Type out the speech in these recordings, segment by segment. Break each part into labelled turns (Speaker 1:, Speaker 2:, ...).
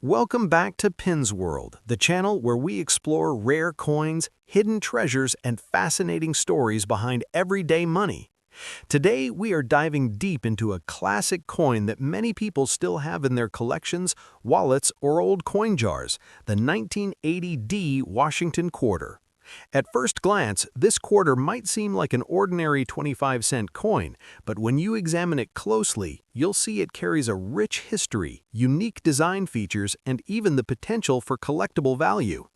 Speaker 1: Welcome back to Pins World, the channel where we explore rare coins, hidden treasures, and fascinating stories behind everyday money. Today, we are diving deep into a classic coin that many people still have in their collections, wallets, or old coin jars, the 1980 Washington quarter. At first glance, this quarter might seem like an ordinary 25-cent coin, but when you examine it closely, you'll see it carries a rich history, unique design features, and even the potential for collectible value.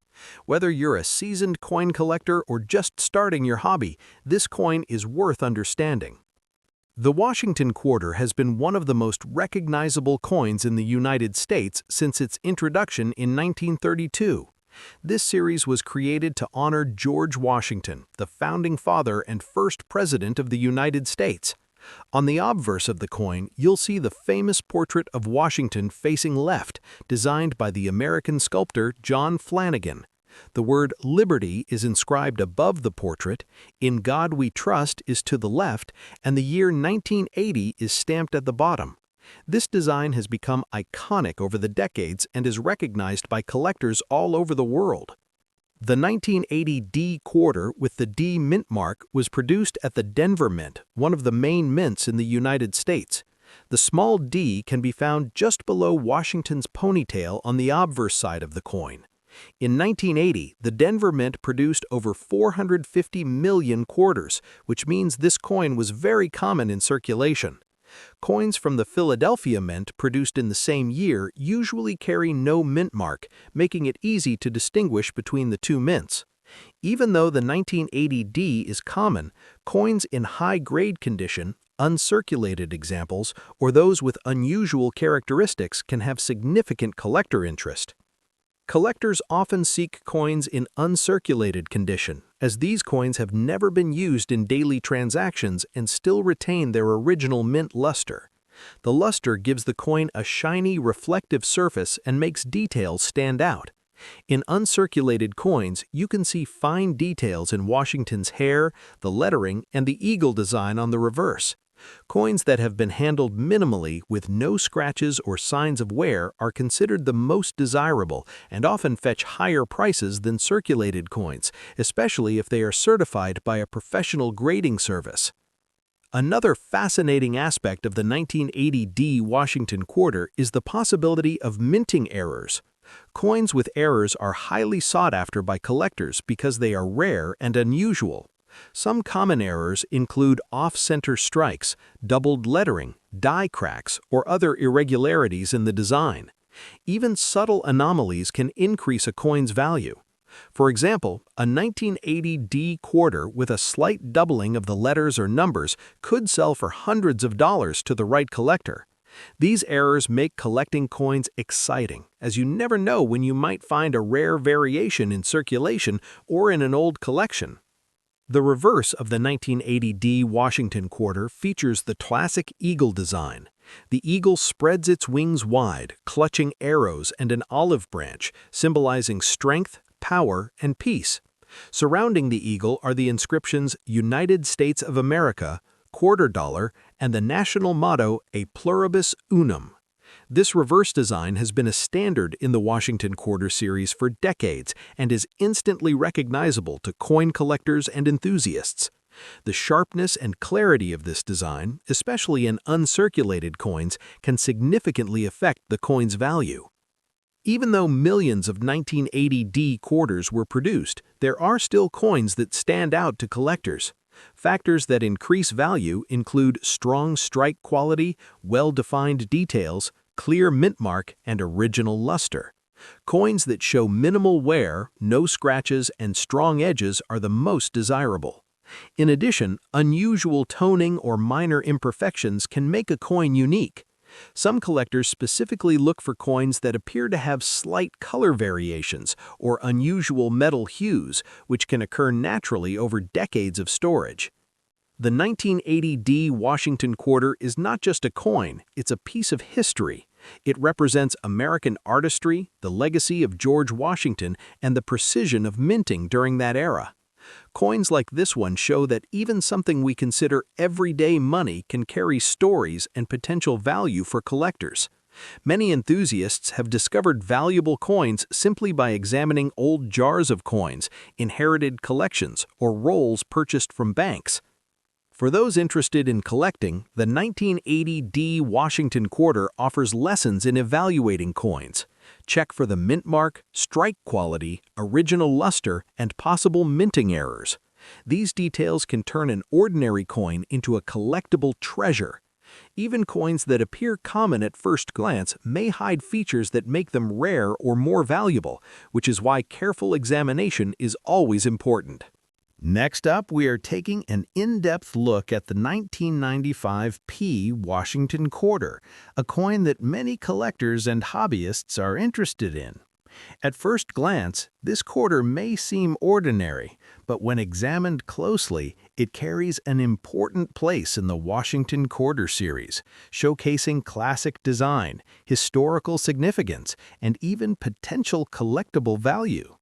Speaker 1: Whether you're a seasoned coin collector or just starting your hobby, this coin is worth understanding. The Washington quarter has been one of the most recognizable coins in the United States since its introduction in 1932. This series was created to honor George Washington, the founding father and first president of the United States. On the obverse of the coin, you'll see the famous portrait of Washington facing left, designed by the American sculptor John Flanagan. The word Liberty is inscribed above the portrait, In God We Trust is to the left, and the year 1980 is stamped at the bottom. This design has become iconic over the decades and is recognized by collectors all over the world. The 1980 D quarter with the D mint mark was produced at the Denver Mint, one of the main mints in the United States. The small D can be found just below Washington's ponytail on the obverse side of the coin. In 1980, the Denver Mint produced over 450 million quarters, which means this coin was very common in circulation. Coins from the Philadelphia Mint produced in the same year usually carry no mint mark, making it easy to distinguish between the two mints. Even though the 1980 D is common, coins in high-grade condition, uncirculated examples, or those with unusual characteristics can have significant collector interest. Collectors often seek coins in uncirculated condition, as these coins have never been used in daily transactions and still retain their original mint luster. The luster gives the coin a shiny, reflective surface and makes details stand out. In uncirculated coins, you can see fine details in Washington's hair, the lettering, and the eagle design on the reverse. Coins that have been handled minimally with no scratches or signs of wear are considered the most desirable and often fetch higher prices than circulated coins, especially if they are certified by a professional grading service. Another fascinating aspect of the 1980 D Washington quarter is the possibility of minting errors. Coins with errors are highly sought after by collectors because they are rare and unusual. Some common errors include off-center strikes, doubled lettering, die cracks, or other irregularities in the design. Even subtle anomalies can increase a coin's value. For example, a 1980 D quarter with a slight doubling of the letters or numbers could sell for hundreds of dollars to the right collector. These errors make collecting coins exciting, as you never know when you might find a rare variation in circulation or in an old collection. The reverse of the 1980 D Washington quarter features the classic eagle design. The eagle spreads its wings wide, clutching arrows and an olive branch, symbolizing strength, power, and peace. Surrounding the eagle are the inscriptions United States of America, quarter dollar, and the national motto A Pluribus Unum. This reverse design has been a standard in the Washington quarter series for decades and is instantly recognizable to coin collectors and enthusiasts. The sharpness and clarity of this design, especially in uncirculated coins, can significantly affect the coin's value. Even though millions of 1980 D quarters were produced, there are still coins that stand out to collectors. Factors that increase value include strong strike quality, well-defined details, clear mint mark, and original luster. Coins that show minimal wear, no scratches, and strong edges are the most desirable. In addition, unusual toning or minor imperfections can make a coin unique. Some collectors specifically look for coins that appear to have slight color variations or unusual metal hues, which can occur naturally over decades of storage. The 1980 D Washington quarter is not just a coin, it's a piece of history. It represents American artistry, the legacy of George Washington, and the precision of minting during that era. Coins like this one show that even something we consider everyday money can carry stories and potential value for collectors. Many enthusiasts have discovered valuable coins simply by examining old jars of coins, inherited collections, or rolls purchased from banks. For those interested in collecting, the 1980 D Washington Quarter offers lessons in evaluating coins. Check for the mint mark, strike quality, original luster, and possible minting errors. These details can turn an ordinary coin into a collectible treasure. Even coins that appear common at first glance may hide features that make them rare or more valuable, which is why careful examination is always important. Next up, we are taking an in-depth look at the 1995 P Washington Quarter, a coin that many collectors and hobbyists are interested in. At first glance, this quarter may seem ordinary, but when examined closely, it carries an important place in the Washington Quarter series, showcasing classic design, historical significance, and even potential collectible value.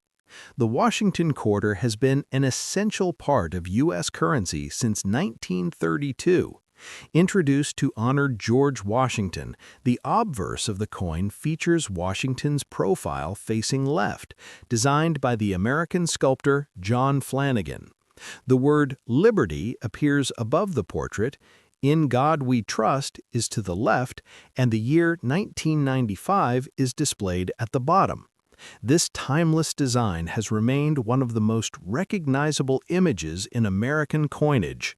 Speaker 1: The Washington Quarter has been an essential part of U.S. currency since 1932. Introduced to honor George Washington, the obverse of the coin features Washington's profile facing left, designed by the American sculptor John Flanagan. The word "Liberty" appears above the portrait, "In God We Trust" is to the left, and the year 1995 is displayed at the bottom. This timeless design has remained one of the most recognizable images in American coinage.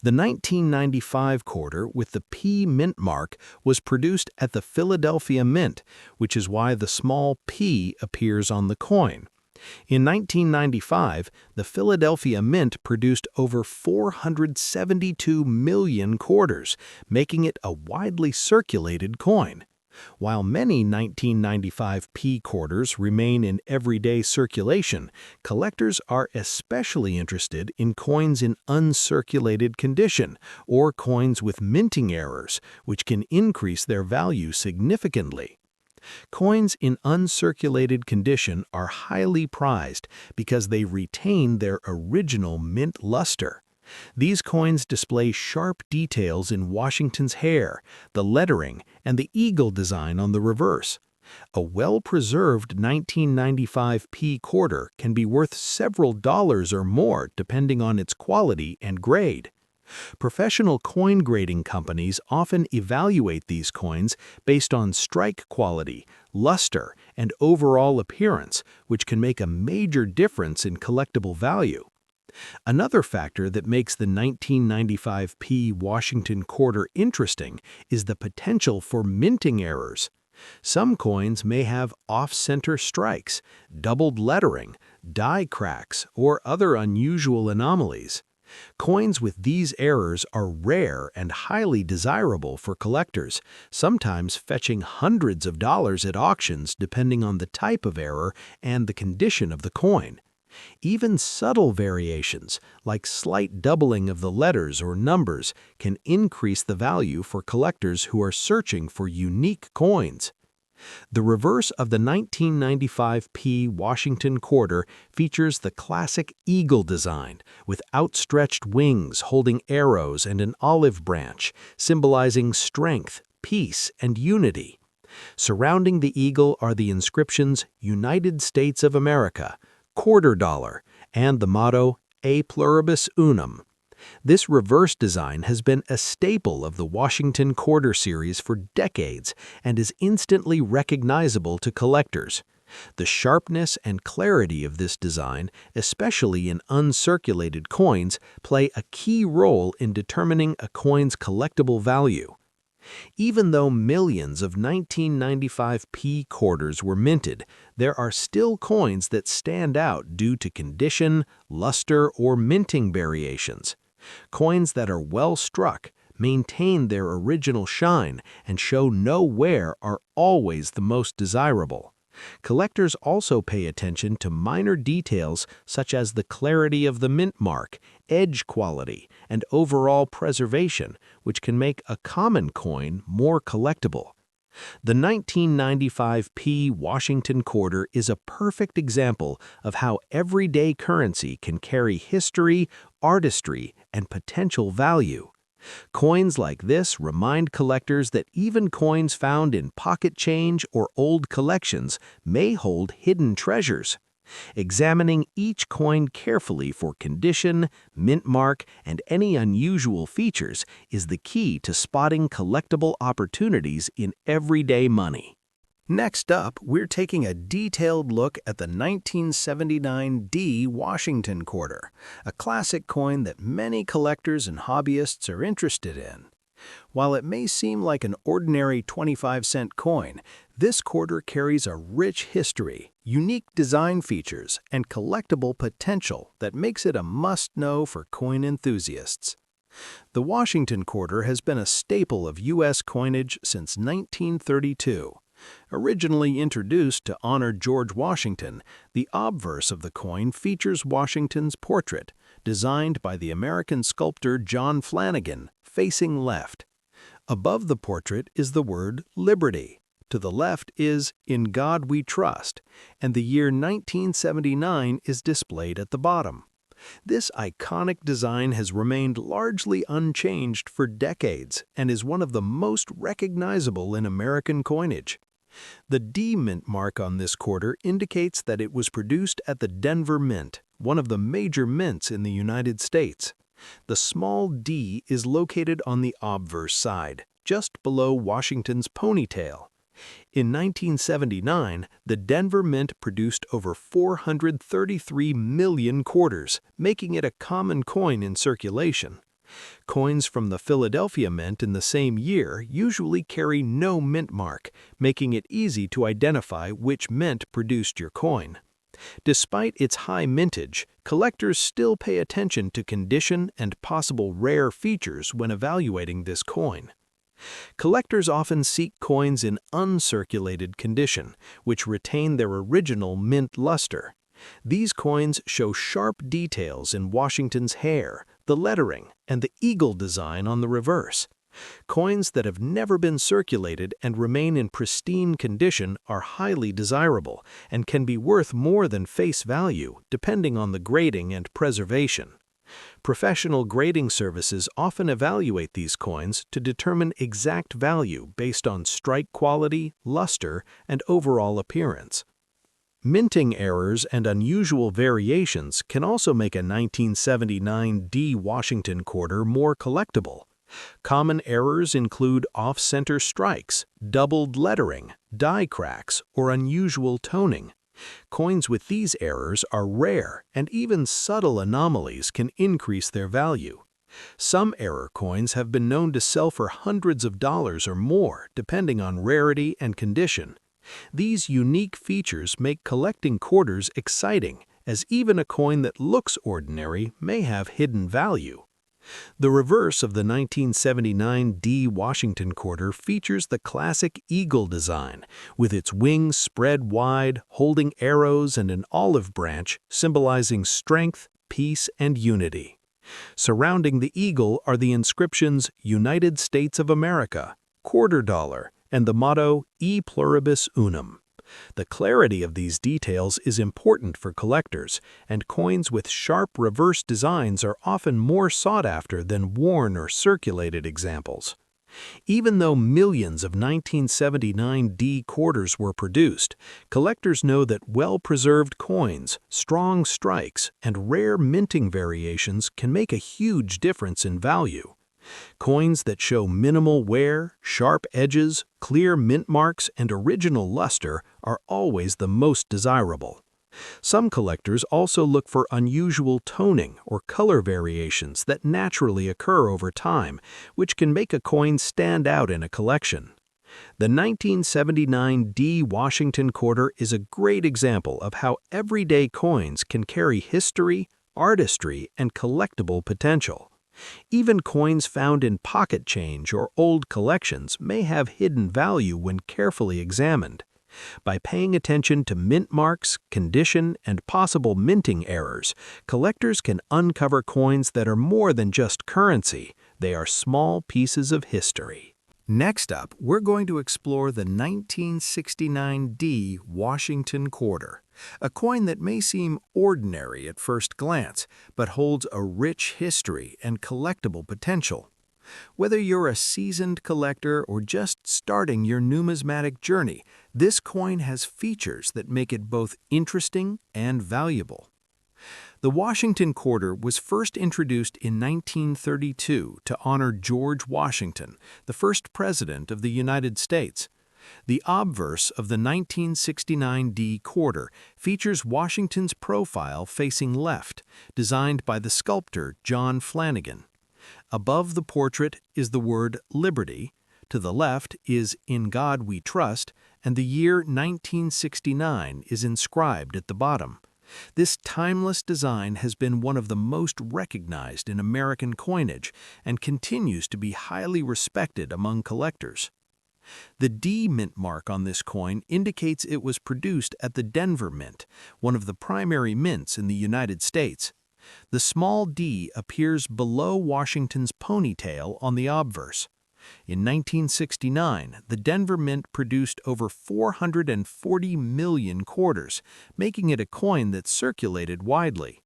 Speaker 1: The 1995 quarter with the P mint mark was produced at the Philadelphia Mint, which is why the small p appears on the coin. In 1995, the Philadelphia Mint produced over 472 million quarters, making it a widely circulated coin. While many 1995 P quarters remain in everyday circulation, collectors are especially interested in coins in uncirculated condition or coins with minting errors, which can increase their value significantly. Coins in uncirculated condition are highly prized because they retain their original mint luster. These coins display sharp details in Washington's hair, the lettering, and the eagle design on the reverse. A well-preserved 1995 P quarter can be worth several dollars or more depending on its quality and grade. Professional coin grading companies often evaluate these coins based on strike quality, luster, and overall appearance, which can make a major difference in collectible value. Another factor that makes the 1995 P Washington Quarter interesting is the potential for minting errors. Some coins may have off-center strikes, doubled lettering, die cracks, or other unusual anomalies. Coins with these errors are rare and highly desirable for collectors, sometimes fetching hundreds of dollars at auctions depending on the type of error and the condition of the coin. Even subtle variations, like slight doubling of the letters or numbers, can increase the value for collectors who are searching for unique coins. The reverse of the 1995 P Washington Quarter features the classic eagle design, with outstretched wings holding arrows and an olive branch, symbolizing strength, peace, and unity. Surrounding the eagle are the inscriptions "United States of America," "Quarter Dollar," and the motto "A Pluribus Unum." This reverse design has been a staple of the Washington Quarter series for decades and is instantly recognizable to collectors. The sharpness and clarity of this design, especially in uncirculated coins, play a key role in determining a coin's collectible value. Even though millions of 1995 P quarters were minted, there are still coins that stand out due to condition, luster, or minting variations. Coins that are well struck, maintain their original shine, and show no wear are always the most desirable. Collectors also pay attention to minor details such as the clarity of the mint mark, edge quality, and overall preservation, which can make a common coin more collectible. The 1995 P Washington Quarter is a perfect example of how everyday currency can carry history, artistry, and potential value. Coins like this remind collectors that even coins found in pocket change or old collections may hold hidden treasures. Examining each coin carefully for condition, mint mark, and any unusual features is the key to spotting collectible opportunities in everyday money. Next up, we're taking a detailed look at the 1979 D Washington quarter, a classic coin that many collectors and hobbyists are interested in. While it may seem like an ordinary 25-cent coin, this quarter carries a rich history, unique design features, and collectible potential that makes it a must-know for coin enthusiasts. The Washington quarter has been a staple of U.S. coinage since 1932. Originally introduced to honor George Washington, the obverse of the coin features Washington's portrait, designed by the American sculptor John Flanagan, facing left. Above the portrait is the word Liberty. To the left is In God We Trust, and the year 1979 is displayed at the bottom. This iconic design has remained largely unchanged for decades and is one of the most recognizable in American coinage. The D mint mark on this quarter indicates that it was produced at the Denver Mint, one of the major mints in the United States. The small d is located on the obverse side, just below Washington's ponytail. In 1979, the Denver Mint produced over 433 million quarters, making it a common coin in circulation. Coins from the Philadelphia Mint in the same year usually carry no mint mark, making it easy to identify which mint produced your coin. Despite its high mintage, collectors still pay attention to condition and possible rare features when evaluating this coin. Collectors often seek coins in uncirculated condition, which retain their original mint luster. These coins show sharp details in Washington's hair, the lettering, and the eagle design on the reverse. Coins that have never been circulated and remain in pristine condition are highly desirable and can be worth more than face value, depending on the grading and preservation. Professional grading services often evaluate these coins to determine exact value based on strike quality, luster, and overall appearance. Minting errors and unusual variations can also make a 1979 D Washington quarter more collectible. Common errors include off-center strikes, doubled lettering, die cracks, or unusual toning. Coins with these errors are rare, and even subtle anomalies can increase their value. Some error coins have been known to sell for hundreds of dollars or more, depending on rarity and condition. These unique features make collecting quarters exciting, as even a coin that looks ordinary may have hidden value. The reverse of the 1979 D Washington quarter features the classic eagle design, with its wings spread wide, holding arrows and an olive branch symbolizing strength, peace, and unity. Surrounding the eagle are the inscriptions United States of America, quarter dollar, and the motto E pluribus unum. The clarity of these details is important for collectors, and coins with sharp reverse designs are often more sought after than worn or circulated examples. Even though millions of 1979 D quarters were produced, collectors know that well-preserved coins, strong strikes, and rare minting variations can make a huge difference in value. Coins that show minimal wear, sharp edges, clear mint marks, and original luster are always the most desirable. Some collectors also look for unusual toning or color variations that naturally occur over time, which can make a coin stand out in a collection. The 1979 D Washington quarter is a great example of how everyday coins can carry history, artistry, and collectible potential. Even coins found in pocket change or old collections may have hidden value when carefully examined. By paying attention to mint marks, condition, and possible minting errors, collectors can uncover coins that are more than just currency. They are small pieces of history. Next up, we're going to explore the 1969 D Washington quarter, a coin that may seem ordinary at first glance, but holds a rich history and collectible potential. Whether you're a seasoned collector or just starting your numismatic journey, this coin has features that make it both interesting and valuable. The Washington quarter was first introduced in 1932 to honor George Washington, the first president of the United States. The obverse of the 1969 D quarter features Washington's profile facing left, designed by the sculptor John Flanagan. Above the portrait is the word Liberty, to the left is In God We Trust, and the year 1969 is inscribed at the bottom. This timeless design has been one of the most recognized in American coinage and continues to be highly respected among collectors. The D mint mark on this coin indicates it was produced at the Denver Mint, one of the primary mints in the United States. The small d appears below Washington's ponytail on the obverse. In 1969, the Denver Mint produced over 440 million quarters, making it a coin that circulated widely.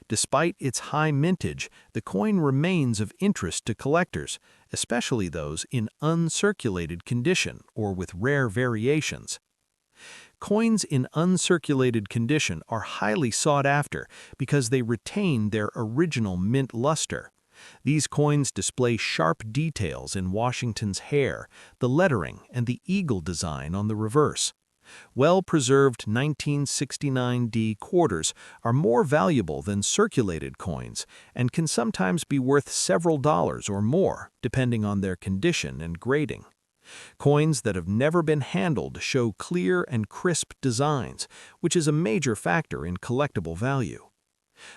Speaker 1: Despite its high mintage, the coin remains of interest to collectors, especially those in uncirculated condition or with rare variations. Coins in uncirculated condition are highly sought after because they retain their original mint luster. These coins display sharp details in Washington's hair, the lettering, and the eagle design on the reverse. Well-preserved 1969 D quarters are more valuable than circulated coins and can sometimes be worth several dollars or more, depending on their condition and grading. Coins that have never been handled show clear and crisp designs, which is a major factor in collectible value.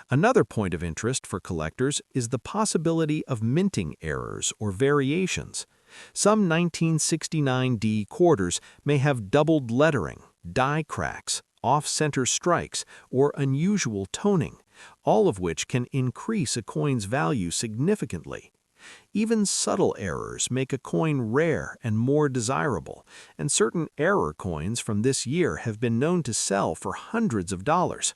Speaker 1: Another point of interest for collectors is the possibility of minting errors or variations. Some 1969 D quarters may have doubled lettering, die cracks, off-center strikes, or unusual toning, all of which can increase a coin's value significantly. Even subtle errors make a coin rare and more desirable, and certain error coins from this year have been known to sell for hundreds of dollars.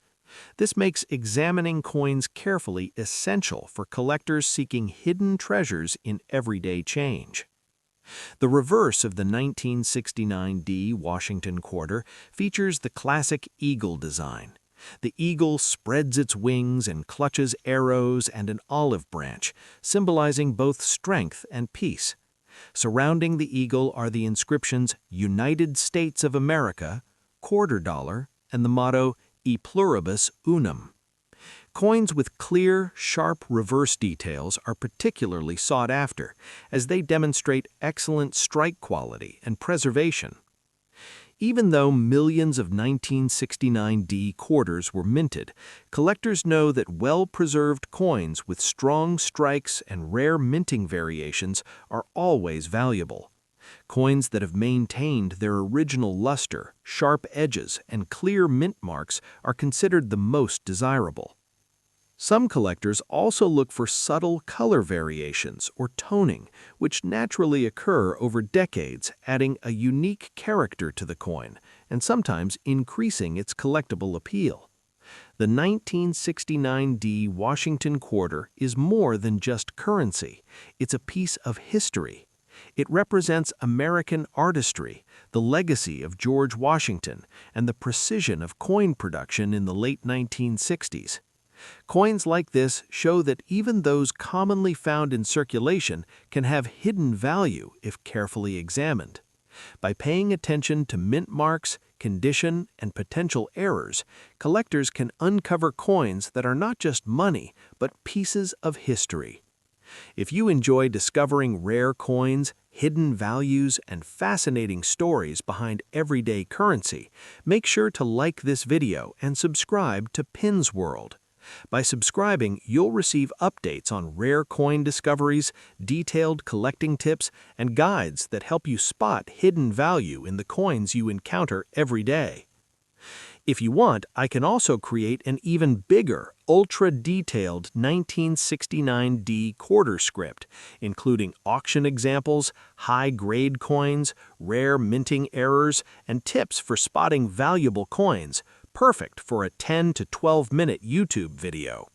Speaker 1: This makes examining coins carefully essential for collectors seeking hidden treasures in everyday change. The reverse of the 1969 D Washington quarter features the classic eagle design. The eagle spreads its wings and clutches arrows and an olive branch, symbolizing both strength and peace. Surrounding the eagle are the inscriptions United States of America, quarter dollar, and the motto E pluribus unum. Coins with clear, sharp reverse details are particularly sought after, as they demonstrate excellent strike quality and preservation. Even though millions of 1969 D quarters were minted, collectors know that well-preserved coins with strong strikes and rare minting variations are always valuable. Coins that have maintained their original luster, sharp edges, and clear mint marks are considered the most desirable. Some collectors also look for subtle color variations or toning, which naturally occur over decades, adding a unique character to the coin and sometimes increasing its collectible appeal. The 1969 D Washington quarter is more than just currency. It's a piece of history. It represents American artistry, the legacy of George Washington, and the precision of coin production in the late 1960s. Coins like this show that even those commonly found in circulation can have hidden value if carefully examined. By paying attention to mint marks, condition, and potential errors, collectors can uncover coins that are not just money, but pieces of history. If you enjoy discovering rare coins, hidden values, and fascinating stories behind everyday currency, make sure to like this video and subscribe to Pennies World. By subscribing, you'll receive updates on rare coin discoveries, detailed collecting tips, and guides that help you spot hidden value in the coins you encounter every day. If you want, I can also create an even bigger, ultra-detailed 1969 D quarter script, including auction examples, high-grade coins, rare minting errors, and tips for spotting valuable coins, perfect for a 10 to 12-minute YouTube video.